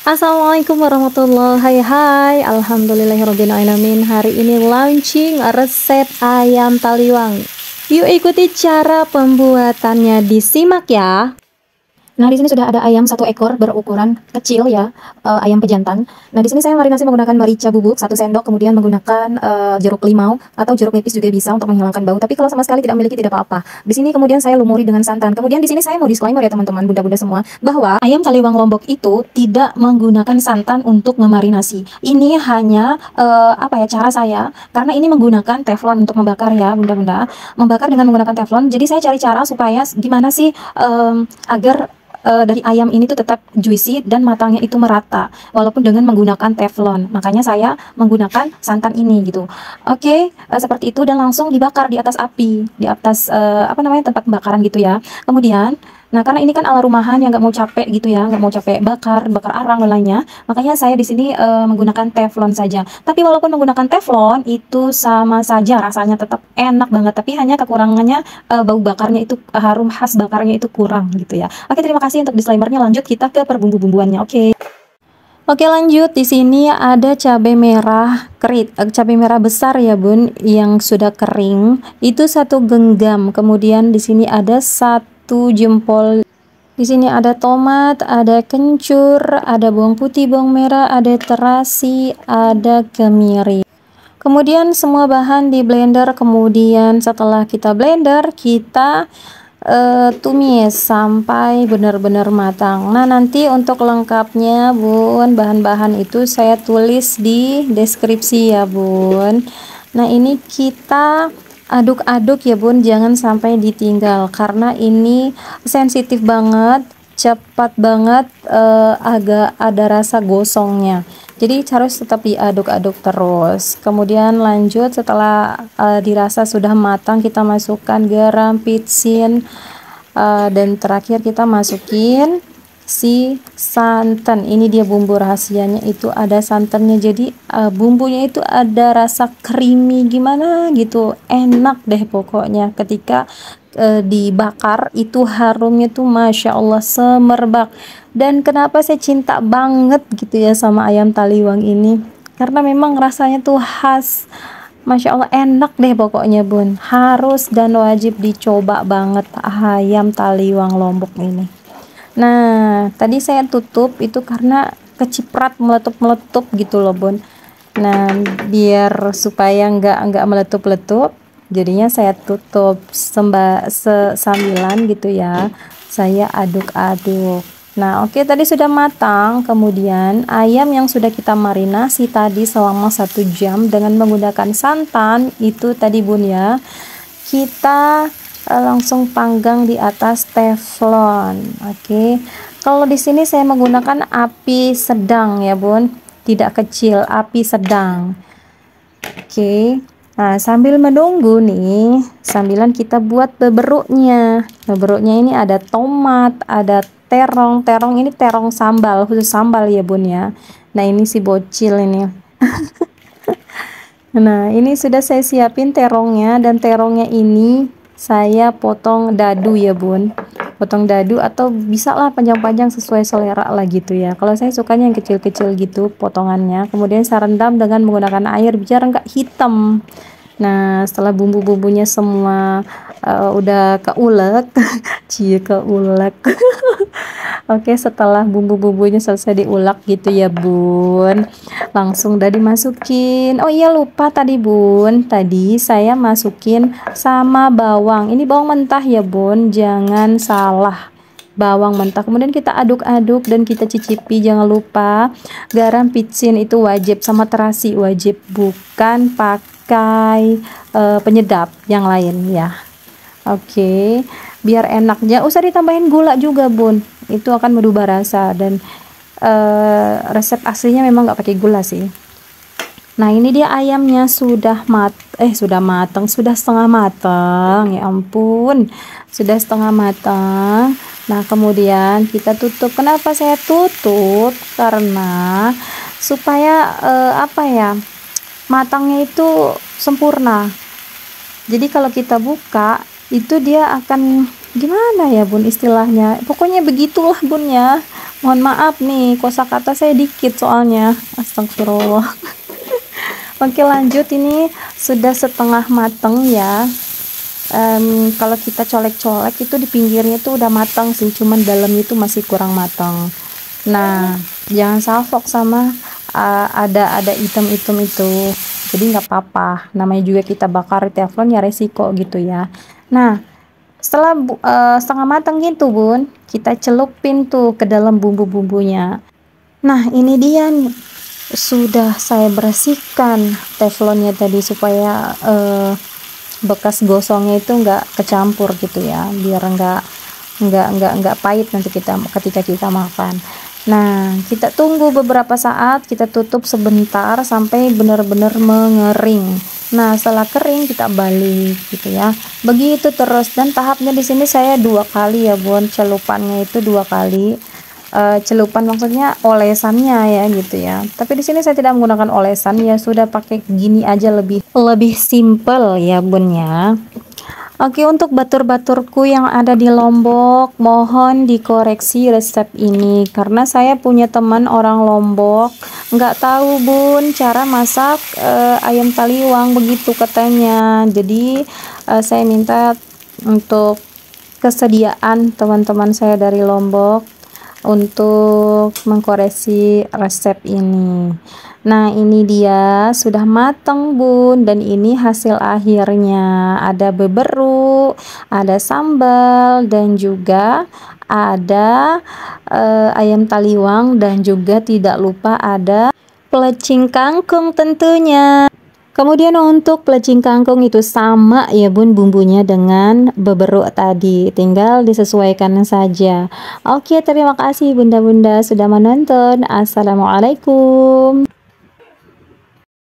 Assalamualaikum warahmatullahi Hai, alhamdulillahirrabbilalamin. Hari ini launching resep ayam taliwang. Yuk ikuti cara pembuatannya, disimak ya. Nah, di sini sudah ada ayam 1 ekor berukuran kecil ya, ayam pejantan. Nah, di sini saya marinasi menggunakan merica bubuk 1 sendok, kemudian menggunakan jeruk limau atau jeruk nipis juga bisa untuk menghilangkan bau. Tapi kalau sama sekali tidak memiliki tidak apa-apa. Di sini kemudian saya lumuri dengan santan. Kemudian di sini saya mau disclaimer ya teman-teman, bunda-bunda semua, bahwa ayam taliwang Lombok itu tidak menggunakan santan untuk memarinasi. Ini hanya cara saya, karena ini menggunakan teflon untuk membakar ya bunda-bunda, membakar dengan menggunakan teflon. Jadi saya cari cara supaya gimana sih agar dari ayam ini tuh tetap juicy dan matangnya itu merata walaupun dengan menggunakan teflon. Makanya saya menggunakan santan ini gitu. Oke, seperti itu, dan langsung dibakar di atas api, di atas tempat pembakaran gitu ya. Kemudian karena ini kan ala rumahan yang nggak mau capek gitu ya, nggak mau capek bakar arang dan lainnya, makanya saya di sini menggunakan teflon saja. Tapi walaupun menggunakan teflon itu sama saja rasanya tetap enak banget, tapi hanya kekurangannya bau bakarnya itu, harum khas bakarnya itu kurang gitu ya. Oke, terima kasih untuk disclaimernya. Lanjut kita ke perbumbu-bumbuannya. Oke, lanjut. Di sini ada cabai merah kerit, cabai merah besar ya bun, yang sudah kering itu 1 genggam. Kemudian di sini ada 1 jempol. Di sini ada tomat, ada kencur, ada bawang putih, bawang merah, ada terasi, ada kemiri. Kemudian semua bahan di blender. Kemudian setelah kita blender, kita tumis sampai benar-benar matang. Nah, nanti untuk lengkapnya bun, bahan-bahan itu saya tulis di deskripsi ya bun. Nah, ini kita aduk-aduk ya bun, jangan sampai ditinggal karena ini sensitif banget, cepat banget, agak ada rasa gosongnya, jadi harus tetap diaduk-aduk terus. Kemudian lanjut setelah dirasa sudah matang, kita masukkan garam, pitsin, dan terakhir kita masukin si santan. Ini dia bumbu rahasianya, itu ada santannya, jadi bumbunya itu ada rasa creamy gimana gitu, enak deh pokoknya. Ketika dibakar itu harumnya tuh masya Allah semerbak. Dan kenapa saya cinta banget gitu ya sama ayam taliwang ini, karena memang rasanya tuh khas, masya Allah, enak deh pokoknya bun. Harus dan wajib dicoba banget ayam taliwang Lombok ini. Nah, tadi saya tutup itu karena keciprat meletup-meletup gitu loh bun. Nah, biar supaya nggak meletup-letup, jadinya saya tutup sambilan gitu ya, saya aduk-aduk. Nah, oke, tadi sudah matang. Kemudian ayam yang sudah kita marinasi tadi selama 1 jam dengan menggunakan santan itu tadi bun ya, kita langsung panggang di atas teflon. Oke, kalau di sini saya menggunakan api sedang ya bun, tidak kecil, api sedang. Oke, nah sambil menunggu nih, sambilan kita buat beberuknya. Beberuknya ini ada tomat, ada terong. Terong ini terong sambal, khusus sambal ya bun ya. Nah, ini si bocil ini. Nah, ini sudah saya siapin terongnya, dan terongnya ini saya potong dadu ya bun, potong dadu atau bisa lah panjang-panjang sesuai selera lah gitu ya. Kalau saya sukanya yang kecil-kecil gitu potongannya. Kemudian saya rendam dengan menggunakan air biar nggak hitam. Nah, setelah bumbu-bumbunya semua udah keulek keulek. Oke, setelah bumbu-bumbunya selesai diulek gitu ya bun, langsung udah dimasukin. Oh iya, lupa tadi bun, tadi saya masukin sama bawang. Ini bawang mentah ya bun, jangan salah, bawang mentah. Kemudian kita aduk-aduk dan kita cicipi. Jangan lupa garam, pitsin itu wajib, sama terasi wajib, bukan pakai penyedap yang lain ya. Oke, biar enaknya usah ditambahin gula juga bun, itu akan merubah rasa. Dan resep aslinya memang nggak pakai gula sih. Nah, ini dia ayamnya sudah matang, sudah setengah matang, ya ampun, sudah setengah matang. Nah, kemudian kita tutup. Kenapa saya tutup? Karena supaya matangnya itu sempurna. Jadi kalau kita buka itu dia akan gimana ya bun istilahnya, pokoknya begitulah bun ya. Mohon maaf nih, kosakata saya dikit soalnya, astagfirullah. Oke lanjut, ini sudah setengah mateng ya. Kalau kita colek-colek itu di pinggirnya tuh udah matang sih, cuman dalamnya itu masih kurang matang. Nah jangan salfok sama ada item-item itu, jadi nggak apa-apa, namanya juga kita bakar di teflon ya, resiko gitu ya. Nah setelah setengah matang gitu bun, kita celupin tuh ke dalam bumbu-bumbunya. Nah ini dia nih, sudah saya bersihkan teflonnya tadi supaya bekas gosongnya itu nggak kecampur gitu ya, biar nggak pahit nanti ketika kita makan. Nah kita tunggu beberapa saat, kita tutup sebentar sampai benar-benar mengering. Nah setelah kering kita balik gitu ya, begitu terus. Dan tahapnya di sini saya 2 kali ya bun, celupannya itu 2 kali. Celupan maksudnya olesannya ya gitu ya, tapi di sini saya tidak menggunakan olesan ya, sudah pakai gini aja, lebih simple ya bun ya. Oke, untuk batur-baturku yang ada di Lombok, mohon dikoreksi resep ini karena saya punya teman orang Lombok nggak tahu bun cara masak ayam taliwang begitu katanya. Jadi saya minta untuk kesediaan teman-teman saya dari Lombok untuk mengkoreksi resep ini. Nah ini dia sudah matang bun, dan ini hasil akhirnya, ada beberuk, ada sambal, dan juga ada ayam taliwang, dan juga tidak lupa ada pelecing kangkung tentunya. Kemudian untuk pelecing kangkung itu sama ya bun bumbunya dengan beberuk tadi, tinggal disesuaikan saja. Oke, terima kasih bunda-bunda sudah menonton. Assalamualaikum.